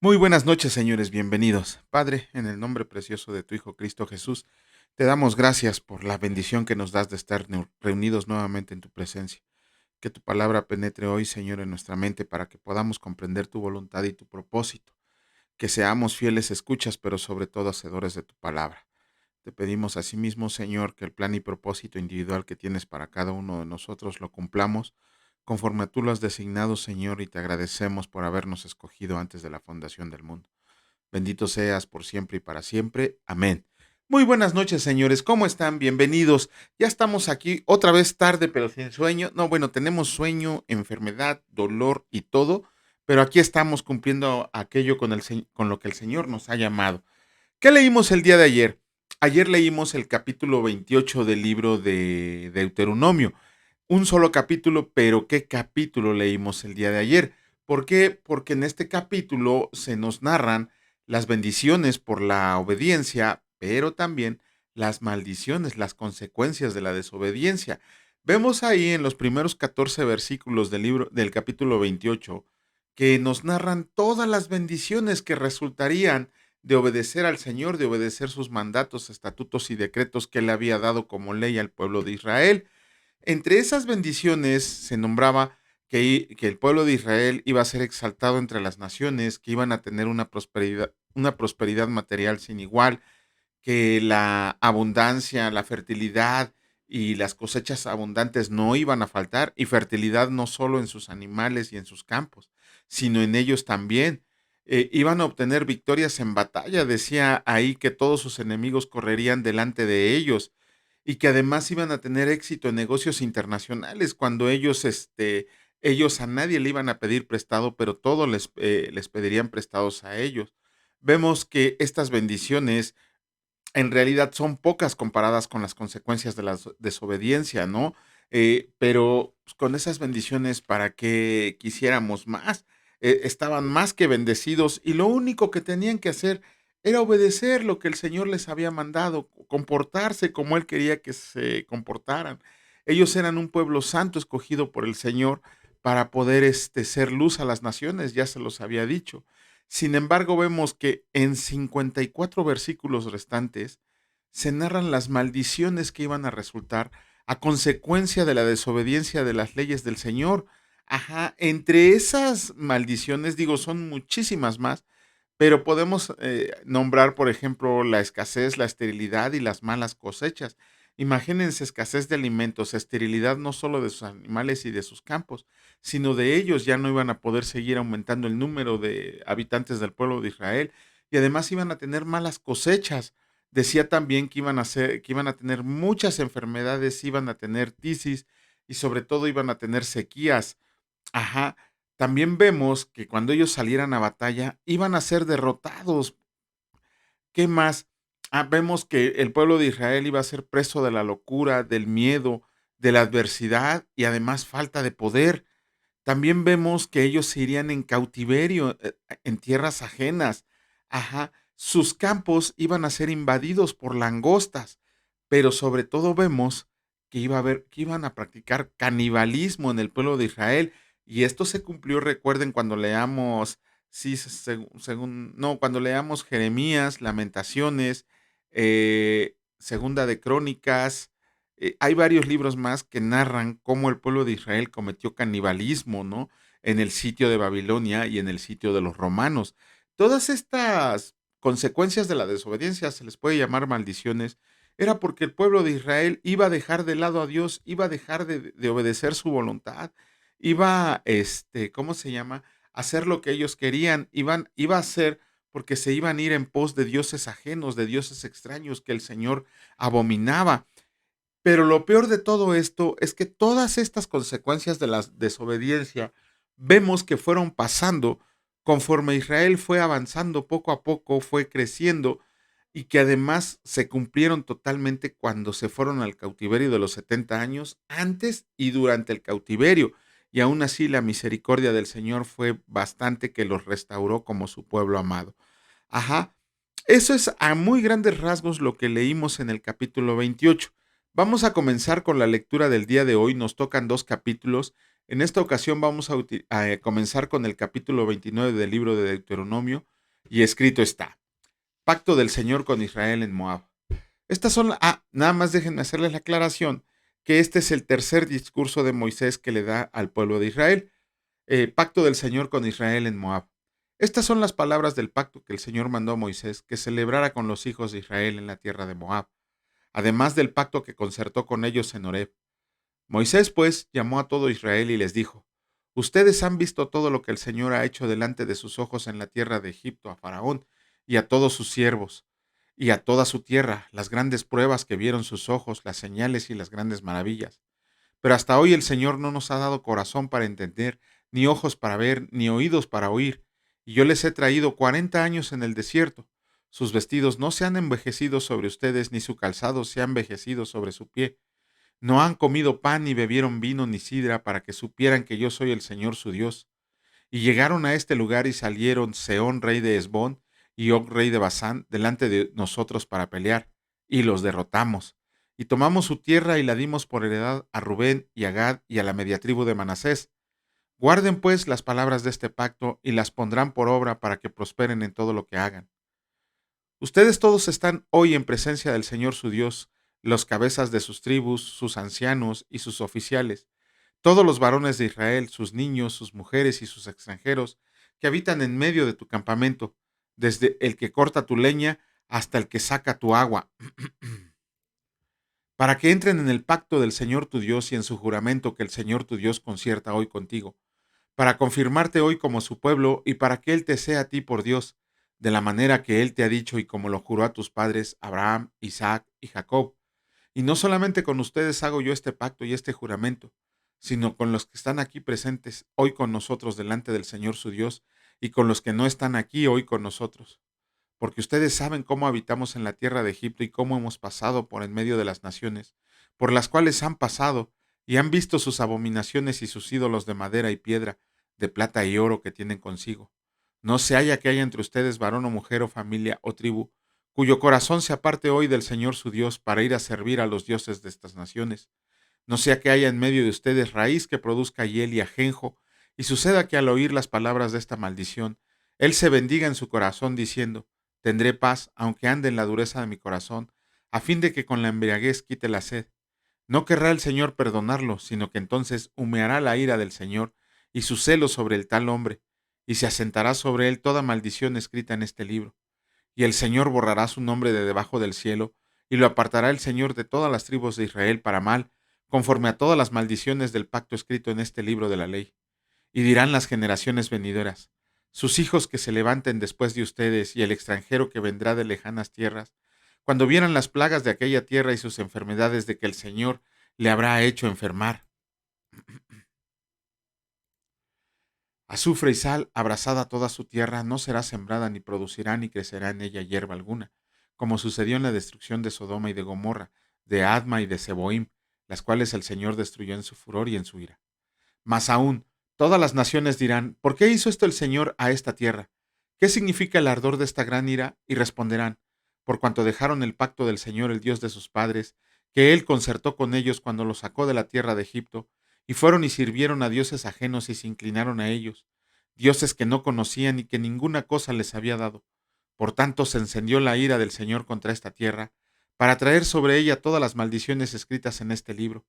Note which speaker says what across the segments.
Speaker 1: Muy buenas noches, señores, bienvenidos. Padre, en el nombre precioso de tu Hijo Cristo Jesús, te damos gracias por la bendición que nos das de estar reunidos nuevamente en tu presencia. Que tu palabra penetre hoy, Señor, en nuestra mente para que podamos comprender tu voluntad y tu propósito. Que seamos fieles escuchas, pero sobre todo hacedores de tu palabra. Te pedimos asimismo, Señor, que el plan y propósito individual que tienes para cada uno de nosotros lo cumplamos conforme tú lo has designado, Señor, y te agradecemos por habernos escogido antes de la fundación del mundo. Bendito seas por siempre y para siempre. Amén. Muy buenas noches, señores. ¿Cómo están? Bienvenidos. Ya estamos aquí otra vez tarde, pero sin sueño. No, bueno, tenemos sueño, enfermedad, dolor y todo, pero aquí estamos cumpliendo aquello con lo que el Señor nos ha llamado. ¿Qué leímos el día de ayer? Ayer leímos el capítulo 28 del libro de Deuteronomio. Un solo capítulo, pero ¿qué capítulo leímos el día de ayer? ¿Por qué? Porque en este capítulo se nos narran las bendiciones por la obediencia, pero también las maldiciones, las consecuencias de la desobediencia. Vemos ahí en los primeros 14 versículos del libro del capítulo 28 que nos narran todas las bendiciones que resultarían de obedecer al Señor, de obedecer sus mandatos, estatutos y decretos que él había dado como ley al pueblo de Israel. Entre esas bendiciones se nombraba que el pueblo de Israel iba a ser exaltado entre las naciones, que iban a tener una prosperidad material sin igual, que la abundancia, la fertilidad y las cosechas abundantes no iban a faltar, y fertilidad no solo en sus animales y en sus campos, sino en ellos también. Iban a obtener victorias en batalla, decía ahí que todos sus enemigos correrían delante de ellos y que además iban a tener éxito en negocios internacionales cuando ellos a nadie le iban a pedir prestado, pero todo les pedirían prestados a ellos. Vemos que estas bendiciones en realidad son pocas comparadas con las consecuencias de la desobediencia, ¿no? Pero pues, con esas bendiciones, ¿para qué quisiéramos más? Estaban más que bendecidos y lo único que tenían que hacer era obedecer lo que el Señor les había mandado, comportarse como Él quería que se comportaran. Ellos eran un pueblo santo escogido por el Señor para poder ser luz a las naciones, ya se los había dicho. Sin embargo, vemos que en 54 versículos restantes se narran las maldiciones que iban a resultar a consecuencia de la desobediencia de las leyes del Señor. Ajá, entre esas maldiciones, digo, son muchísimas más, pero podemos nombrar, por ejemplo, la escasez, la esterilidad y las malas cosechas. Imagínense escasez de alimentos, esterilidad no solo de sus animales y de sus campos, sino de ellos. Ya no iban a poder seguir aumentando el número de habitantes del pueblo de Israel y además iban a tener malas cosechas. Decía también que iban a tener muchas enfermedades, iban a tener tisis y sobre todo iban a tener sequías. Ajá. También vemos que cuando ellos salieran a batalla iban a ser derrotados. ¿Qué más? Vemos que el pueblo de Israel iba a ser preso de la locura, del miedo, de la adversidad y además falta de poder. También vemos que ellos se irían en cautiverio, en tierras ajenas. Ajá. Sus campos iban a ser invadidos por langostas, pero sobre todo vemos que iban a practicar canibalismo en el pueblo de Israel. Y esto se cumplió, recuerden, cuando leamos, sí, no, cuando leamos Jeremías, Lamentaciones, Segunda de Crónicas, hay varios libros más que narran cómo el pueblo de Israel cometió canibalismo, ¿no? En el sitio de Babilonia y en el sitio de los romanos. Todas estas consecuencias de la desobediencia, se les puede llamar maldiciones, era porque el pueblo de Israel iba a dejar de lado a Dios, iba a dejar de obedecer su voluntad, iba, ¿cómo se llama? A hacer lo que ellos querían, iba a hacer porque se iban a ir en pos de dioses ajenos, de dioses extraños que el Señor abominaba. Pero lo peor de todo esto es que todas estas consecuencias de la desobediencia vemos que fueron pasando conforme Israel fue avanzando poco a poco, fue creciendo y que además se cumplieron totalmente cuando se fueron al cautiverio de los 70 años, antes y durante el cautiverio. Y aún así la misericordia del Señor fue bastante que los restauró como su pueblo amado. Ajá. Eso es a muy grandes rasgos lo que leímos en el capítulo 28. Vamos a comenzar con la lectura del día de hoy. Nos tocan dos capítulos. En esta ocasión vamos a comenzar con el capítulo 29 del libro de Deuteronomio y escrito está, Pacto del Señor con Israel en Moab. Nada más déjenme hacerles la aclaración que este es el tercer discurso de Moisés que le da al pueblo de Israel. Pacto del Señor con Israel en Moab. Estas son las palabras del pacto que el Señor mandó a Moisés que celebrara con los hijos de Israel en la tierra de Moab, además del pacto que concertó con ellos en Horeb. Moisés, pues, llamó a todo Israel y les dijo, Ustedes han visto todo lo que el Señor ha hecho delante de sus ojos en la tierra de Egipto a Faraón y a todos sus siervos, y a toda su tierra, las grandes pruebas que vieron sus ojos, las señales y las grandes maravillas. Pero hasta hoy el Señor no nos ha dado corazón para entender, ni ojos para ver, ni oídos para oír. Y yo les he traído 40 años en el desierto. Sus vestidos no se han envejecido sobre ustedes, ni su calzado se ha envejecido sobre su pie. No han comido pan, ni bebieron vino, ni sidra, para que supieran que yo soy el Señor su Dios. Y llegaron a este lugar y salieron Seón, rey de Hesbón, y Og, rey de Basán, delante de nosotros para pelear, y los derrotamos. Y tomamos su tierra y la dimos por heredad a Rubén y a Gad y a la media tribu de Manasés. Guarden pues las palabras de este pacto y las pondrán por obra para que prosperen en todo lo que hagan. Ustedes todos están hoy en presencia del Señor su Dios, los cabezas de sus tribus, sus ancianos y sus oficiales, todos los varones de Israel, sus niños, sus mujeres y sus extranjeros, que habitan en medio de tu campamento, desde el que corta tu leña hasta el que saca tu agua, para que entren en el pacto del Señor tu Dios y en su juramento que el Señor tu Dios concierta hoy contigo, para confirmarte hoy como su pueblo y para que Él te sea a ti por Dios, de la manera que Él te ha dicho y como lo juró a tus padres Abraham, Isaac y Jacob. Y no solamente con ustedes hago yo este pacto y este juramento, sino con los que están aquí presentes hoy con nosotros delante del Señor su Dios y con los que no están aquí hoy con nosotros. Porque ustedes saben cómo habitamos en la tierra de Egipto y cómo hemos pasado por en medio de las naciones, por las cuales han pasado, y han visto sus abominaciones y sus ídolos de madera y piedra, de plata y oro que tienen consigo. No se haya que haya entre ustedes varón o mujer o familia o tribu, cuyo corazón se aparte hoy del Señor su Dios para ir a servir a los dioses de estas naciones. No sea que haya en medio de ustedes raíz que produzca hiel y ajenjo, y suceda que al oír las palabras de esta maldición, él se bendiga en su corazón diciendo, tendré paz, aunque ande en la dureza de mi corazón, a fin de que con la embriaguez quite la sed. No querrá el Señor perdonarlo, sino que entonces humeará la ira del Señor y su celo sobre el tal hombre, y se asentará sobre él toda maldición escrita en este libro. Y el Señor borrará su nombre de debajo del cielo, y lo apartará el Señor de todas las tribus de Israel para mal, conforme a todas las maldiciones del pacto escrito en este libro de la ley. Y dirán las generaciones venideras, sus hijos que se levanten después de ustedes y el extranjero que vendrá de lejanas tierras, cuando vieran las plagas de aquella tierra y sus enfermedades de que el Señor le habrá hecho enfermar. Azufre y sal, abrazada toda su tierra, no será sembrada ni producirá ni crecerá en ella hierba alguna, como sucedió en la destrucción de Sodoma y de Gomorra, de Adma y de Seboim, las cuales el Señor destruyó en su furor y en su ira. Más aún, todas las naciones dirán, ¿por qué hizo esto el Señor a esta tierra? ¿Qué significa el ardor de esta gran ira? Y responderán, por cuanto dejaron el pacto del Señor, el Dios de sus padres, que Él concertó con ellos cuando los sacó de la tierra de Egipto, y fueron y sirvieron a dioses ajenos y se inclinaron a ellos, dioses que no conocían y que ninguna cosa les había dado. Por tanto se encendió la ira del Señor contra esta tierra, para traer sobre ella todas las maldiciones escritas en este libro.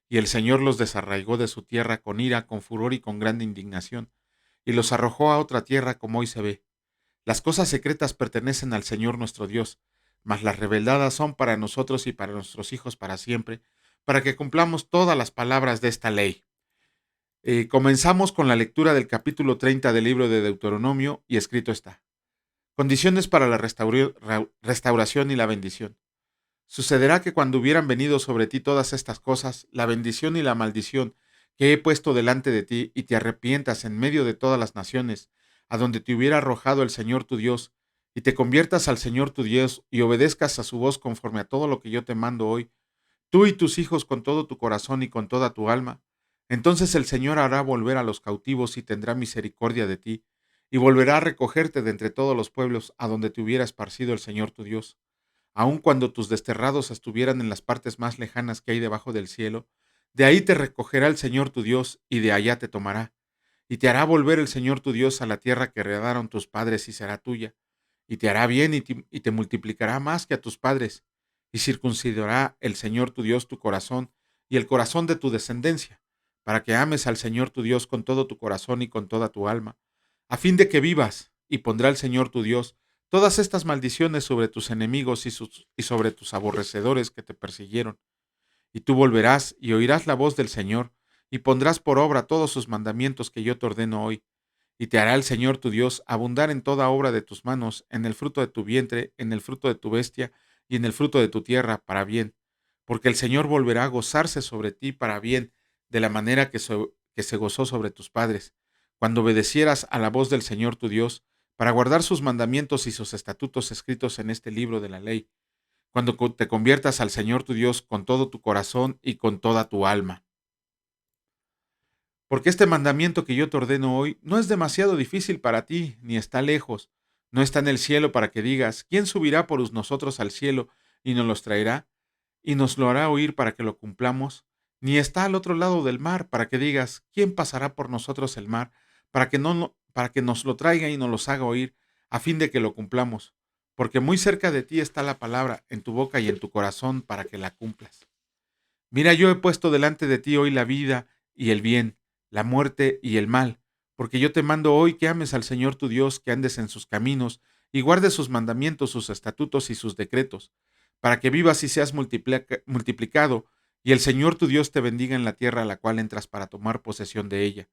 Speaker 1: Y el Señor los desarraigó de su tierra con ira, con furor y con grande indignación, y los arrojó a otra tierra como hoy se ve. Las cosas secretas pertenecen al Señor nuestro Dios, mas las reveladas son para nosotros y para nuestros hijos para siempre, para que cumplamos todas las palabras de esta ley. Comenzamos con la lectura del capítulo 30 del libro de Deuteronomio y escrito está. Condiciones para la restauración y la bendición. Sucederá que cuando hubieran venido sobre ti todas estas cosas, la bendición y la maldición que he puesto delante de ti, y te arrepientas en medio de todas las naciones, a donde te hubiera arrojado el Señor tu Dios, y te conviertas al Señor tu Dios, y obedezcas a su voz conforme a todo lo que yo te mando hoy, tú y tus hijos con todo tu corazón y con toda tu alma, entonces el Señor hará volver a los cautivos y tendrá misericordia de ti, y volverá a recogerte de entre todos los pueblos a donde te hubiera esparcido el Señor tu Dios. Aun cuando tus desterrados estuvieran en las partes más lejanas que hay debajo del cielo, De ahí te recogerá el Señor tu Dios, y de allá te tomará. Y te hará volver el Señor tu Dios a la tierra que heredaron tus padres, y será tuya. Y te hará bien, y te multiplicará más que a tus padres. Y circuncidará el Señor tu Dios tu corazón, y el corazón de tu descendencia, para que ames al Señor tu Dios con todo tu corazón y con toda tu alma, a fin de que vivas, y pondrá el Señor tu Dios todas estas maldiciones sobre tus enemigos y sobre tus aborrecedores que te persiguieron. Y tú volverás y oirás la voz del Señor, y pondrás por obra todos sus mandamientos que yo te ordeno hoy. Y te hará el Señor tu Dios abundar en toda obra de tus manos, en el fruto de tu vientre, en el fruto de tu bestia y en el fruto de tu tierra, para bien. Porque el Señor volverá a gozarse sobre ti para bien, de la manera que se gozó sobre tus padres, cuando obedecieras a la voz del Señor tu Dios, para guardar sus mandamientos y sus estatutos escritos en este libro de la ley, cuando te conviertas al Señor tu Dios con todo tu corazón y con toda tu alma. Porque este mandamiento que yo te ordeno hoy no es demasiado difícil para ti, ni está lejos, no está en el cielo para que digas, ¿quién subirá por nosotros al cielo y nos los traerá? Y nos lo hará oír para que lo cumplamos, ni está al otro lado del mar para que digas, ¿quién pasará por nosotros el mar? Para que nos lo traiga y nos los haga oír, a fin de que lo cumplamos. Porque muy cerca de ti está la palabra, en tu boca y en tu corazón, para que la cumplas. Mira, yo he puesto delante de ti hoy la vida y el bien, la muerte y el mal, porque yo te mando hoy que ames al Señor tu Dios, que andes en sus caminos y guardes sus mandamientos, sus estatutos y sus decretos, para que vivas y seas multiplicado, y el Señor tu Dios te bendiga en la tierra a la cual entras para tomar posesión de ella.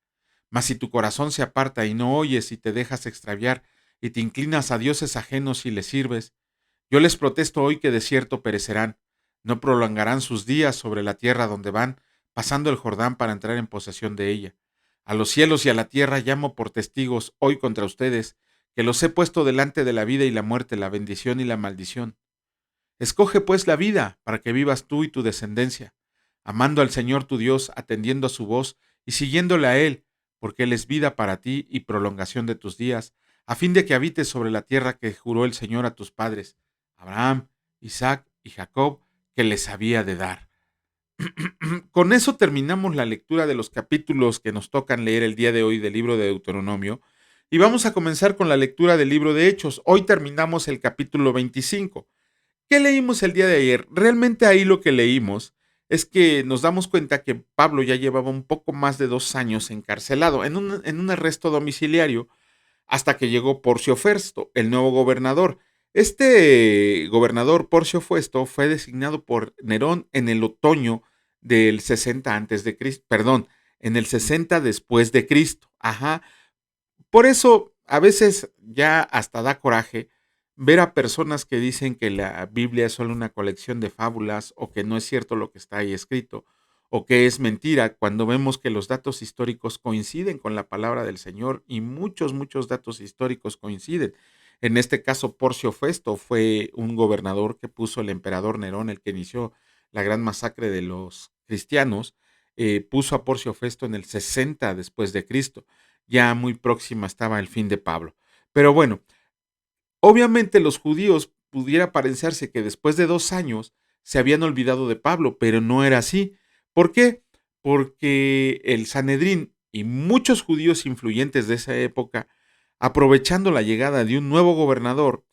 Speaker 1: Mas si tu corazón se aparta y no oyes y te dejas extraviar y te inclinas a dioses ajenos y les sirves, yo les protesto hoy que de cierto perecerán, no prolongarán sus días sobre la tierra donde van, pasando el Jordán para entrar en posesión de ella. A los cielos y a la tierra llamo por testigos hoy contra ustedes, que los he puesto delante de la vida y la muerte, la bendición y la maldición. Escoge pues la vida, para que vivas tú y tu descendencia, amando al Señor tu Dios, atendiendo a su voz y siguiéndole a Él, porque Él es vida para ti y prolongación de tus días, a fin de que habites sobre la tierra que juró el Señor a tus padres, Abraham, Isaac y Jacob, que les había de dar. Con eso terminamos la lectura de los capítulos que nos tocan leer el día de hoy del libro de Deuteronomio, y vamos a comenzar con la lectura del libro de Hechos. Hoy terminamos el capítulo 25. ¿Qué leímos el día de ayer? Realmente ahí lo que leímos es que nos damos cuenta que Pablo ya llevaba un poco más de 2 años encarcelado en un arresto domiciliario hasta que llegó Porcio Festo, el nuevo gobernador. Este gobernador Porcio Festo fue designado por Nerón en el otoño del 60 antes de Cristo, perdón, en el 60 después de Cristo. Ajá. Por eso a veces ya hasta da coraje ver a personas que dicen que la Biblia es solo una colección de fábulas o que no es cierto lo que está ahí escrito o que es mentira cuando vemos que los datos históricos coinciden con la palabra del Señor y muchos datos históricos coinciden. En este caso, Porcio Festo fue un gobernador que puso el emperador Nerón, el que inició la gran masacre de los cristianos, puso a Porcio Festo en el 60 después de Cristo. Ya muy próxima estaba el fin de Pablo. Pero bueno, obviamente los judíos pudiera parecerse que después de 2 años se habían olvidado de Pablo, pero no era así. ¿Por qué? Porque el Sanedrín y muchos judíos influyentes de esa época, aprovechando la llegada de un nuevo gobernador,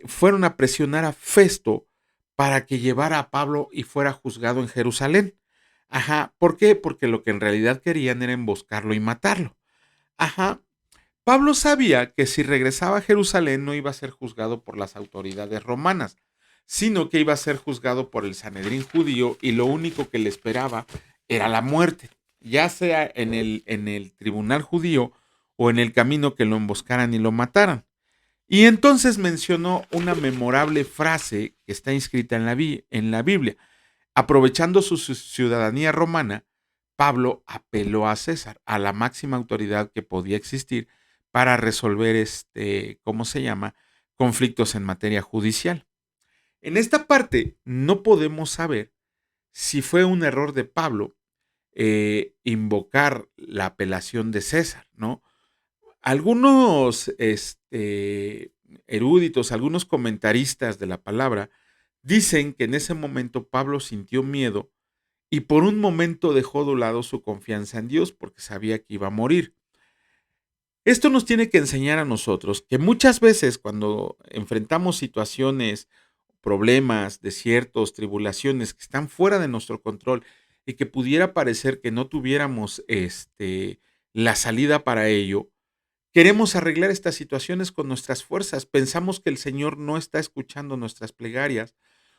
Speaker 1: fueron a presionar a Festo para que llevara a Pablo y fuera juzgado en Jerusalén. Ajá, ¿por qué? Porque lo que en realidad querían era emboscarlo y matarlo. Ajá. Pablo sabía que si regresaba a Jerusalén no iba a ser juzgado por las autoridades romanas, sino que iba a ser juzgado por el Sanedrín judío y lo único que le esperaba era la muerte, ya sea en el tribunal judío o en el camino que lo emboscaran y lo mataran. Y entonces mencionó una memorable frase que está inscrita en la Biblia. Aprovechando su ciudadanía romana, Pablo apeló a César, a la máxima autoridad que podía existir para resolver ¿cómo se llama? Conflictos en materia judicial. En esta parte no podemos saber si fue un error de Pablo invocar la apelación de César, ¿no? Algunos eruditos, algunos comentaristas de la palabra dicen que en ese momento Pablo sintió miedo y por un momento dejó de lado su confianza en Dios porque sabía que iba a morir. Esto nos tiene que enseñar a nosotros que muchas veces cuando enfrentamos situaciones, problemas, desiertos, tribulaciones que están fuera de nuestro control y que pudiera parecer que no tuviéramos la salida para ello, queremos arreglar estas situaciones con nuestras fuerzas. Pensamos que el Señor no está escuchando nuestras plegarias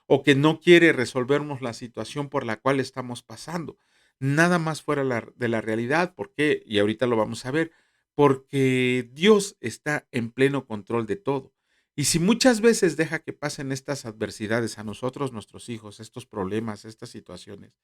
Speaker 1: o que no quiere resolvernos la situación por la cual estamos pasando. Nada más fuera de la realidad. ¿Por qué? Y ahorita lo vamos a ver. Porque Dios está en pleno control de todo. Y si muchas veces deja que pasen estas adversidades a nosotros, nuestros hijos, estos problemas, estas situaciones,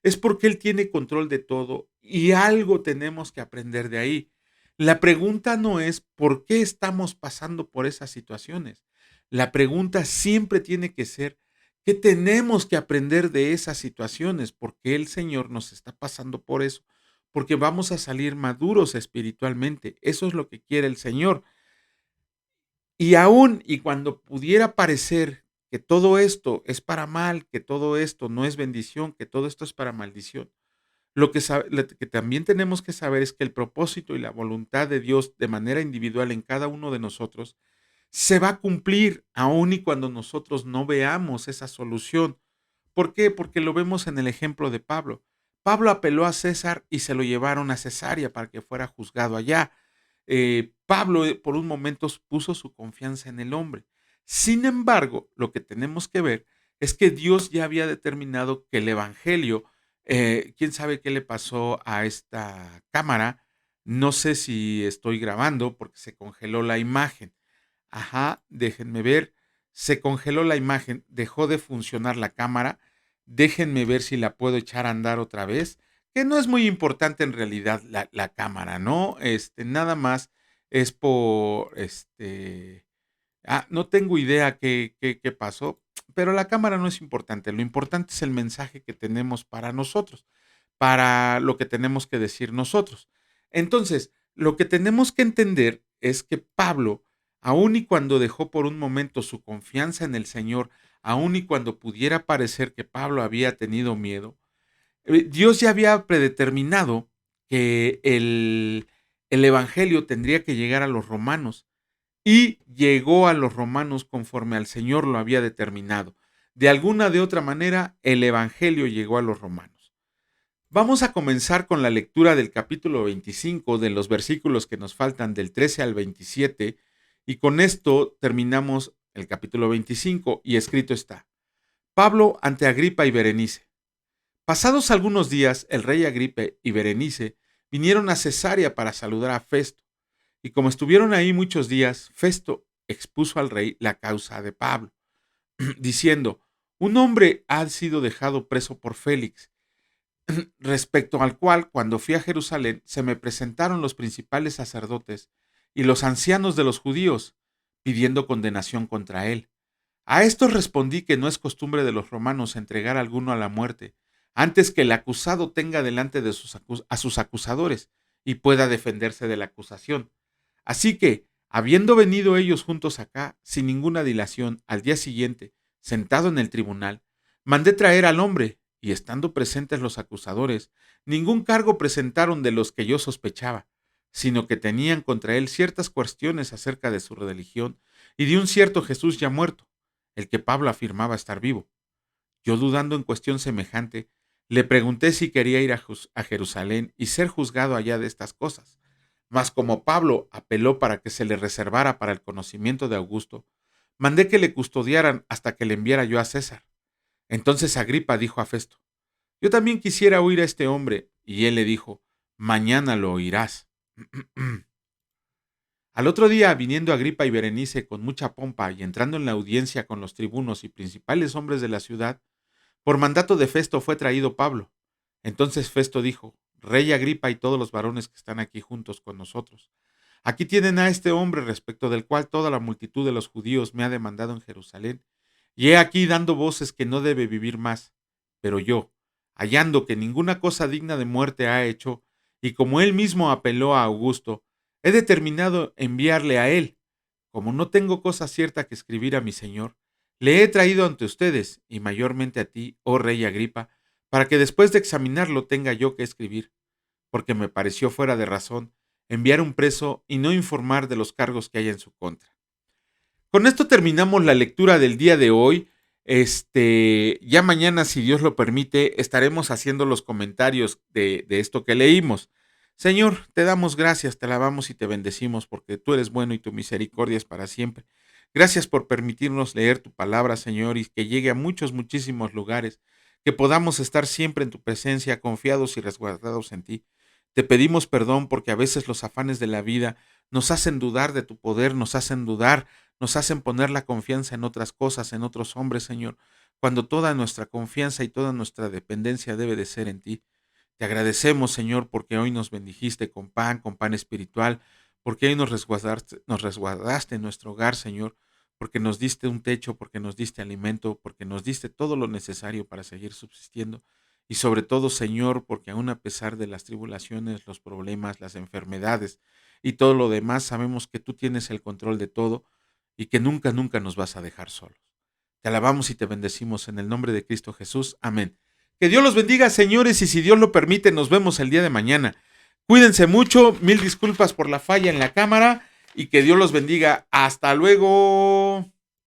Speaker 1: es porque Él tiene control de todo y algo tenemos que aprender de ahí. La pregunta no es por qué estamos pasando por esas situaciones. La pregunta siempre tiene que ser qué tenemos que aprender de esas situaciones, porque el Señor nos está pasando por eso, porque vamos a salir maduros espiritualmente. Eso es lo que quiere el Señor. Y aún y cuando pudiera parecer que todo esto es para mal, que todo esto no es bendición, que todo esto es para maldición, lo que también tenemos que saber es que el propósito y la voluntad de Dios de manera individual en cada uno de nosotros se va a cumplir aun y cuando nosotros no veamos esa solución. ¿Por qué? Porque lo vemos en el ejemplo de Pablo. Pablo apeló a César y se lo llevaron a Cesarea para que fuera juzgado allá. Pablo por un momento puso su confianza en el hombre. Sin embargo, lo que tenemos que ver es que Dios ya había determinado que el Evangelio, quién sabe qué le pasó a esta cámara, no sé si estoy grabando porque se congeló la imagen. Ajá, déjenme ver, se congeló la imagen, dejó de funcionar la cámara, déjenme ver si la puedo echar a andar otra vez, que no es muy importante en realidad la cámara, ¿no? Nada más es por, no tengo idea qué pasó, pero la cámara no es importante, lo importante es el mensaje que tenemos para nosotros, para lo que tenemos que decir nosotros. Entonces, lo que tenemos que entender es que Pablo, aun y cuando dejó por un momento su confianza en el Señor, aun y cuando pudiera parecer que Pablo había tenido miedo, Dios ya había predeterminado que el Evangelio tendría que llegar a los romanos y llegó a los romanos conforme al Señor lo había determinado. De alguna de otra manera, el Evangelio llegó a los romanos. Vamos a comenzar con la lectura del capítulo 25, de los versículos que nos faltan del 13 al 27, y con esto terminamos el capítulo 25, y escrito está: Pablo ante Agripa y Berenice. Pasados algunos días, el rey Agripa y Berenice vinieron a Cesarea para saludar a Festo, y como estuvieron ahí muchos días, Festo expuso al rey la causa de Pablo, diciendo: un hombre ha sido dejado preso por Félix, respecto al cual, cuando fui a Jerusalén, se me presentaron los principales sacerdotes y los ancianos de los judíos, pidiendo condenación contra él. A estos respondí que no es costumbre de los romanos entregar a alguno a la muerte, antes que el acusado tenga delante de a sus acusadores y pueda defenderse de la acusación. Así que, habiendo venido ellos juntos acá, sin ninguna dilación, al día siguiente, sentado en el tribunal, mandé traer al hombre, y estando presentes los acusadores, ningún cargo presentaron de los que yo sospechaba, sino que tenían contra él ciertas cuestiones acerca de su religión y de un cierto Jesús ya muerto, el que Pablo afirmaba estar vivo. Yo, dudando en cuestión semejante, le pregunté si quería ir a Jerusalén y ser juzgado allá de estas cosas. Mas como Pablo apeló para que se le reservara para el conocimiento de Augusto, mandé que le custodiaran hasta que le enviara yo a César. Entonces Agripa dijo a Festo: yo también quisiera oír a este hombre. Y él le dijo: mañana lo oirás. Al otro día, viniendo Agripa y Berenice con mucha pompa y entrando en la audiencia con los tribunos y principales hombres de la ciudad, por mandato de Festo fue traído Pablo. Entonces Festo dijo: Rey Agripa y todos los varones que están aquí juntos con nosotros, aquí tienen a este hombre respecto del cual toda la multitud de los judíos me ha demandado en Jerusalén, y he aquí dando voces que no debe vivir más. Pero yo, hallando que ninguna cosa digna de muerte ha hecho, y como él mismo apeló a Augusto, he determinado enviarle a él. Como no tengo cosa cierta que escribir a mi señor, le he traído ante ustedes, y mayormente a ti, oh rey Agripa, para que después de examinarlo tenga yo que escribir, porque me pareció fuera de razón enviar un preso y no informar de los cargos que hay en su contra. Con esto terminamos la lectura del día de hoy. Ya mañana, si Dios lo permite, estaremos haciendo los comentarios de esto que leímos. Señor, te damos gracias, te alabamos y te bendecimos porque tú eres bueno y tu misericordia es para siempre. Gracias por permitirnos leer tu palabra, Señor, y que llegue a muchos, muchísimos lugares, que podamos estar siempre en tu presencia, confiados y resguardados en ti. Te pedimos perdón porque a veces los afanes de la vida nos hacen dudar de tu poder, nos hacen poner la confianza en otras cosas, en otros hombres, Señor, cuando toda nuestra confianza y toda nuestra dependencia debe de ser en ti. Te agradecemos, Señor, porque hoy nos bendijiste con pan espiritual, porque hoy nos resguardaste en nuestro hogar, Señor, porque nos diste un techo, porque nos diste alimento, porque nos diste todo lo necesario para seguir subsistiendo. Y sobre todo, Señor, porque aun a pesar de las tribulaciones, los problemas, las enfermedades y todo lo demás, sabemos que tú tienes el control de todo y que nunca, nunca nos vas a dejar solos. Te alabamos y te bendecimos en el nombre de Cristo Jesús. Amén. Que Dios los bendiga, señores, y si Dios lo permite, nos vemos el día de mañana. Cuídense mucho, mil disculpas por la falla en la cámara y que Dios los bendiga. Hasta luego.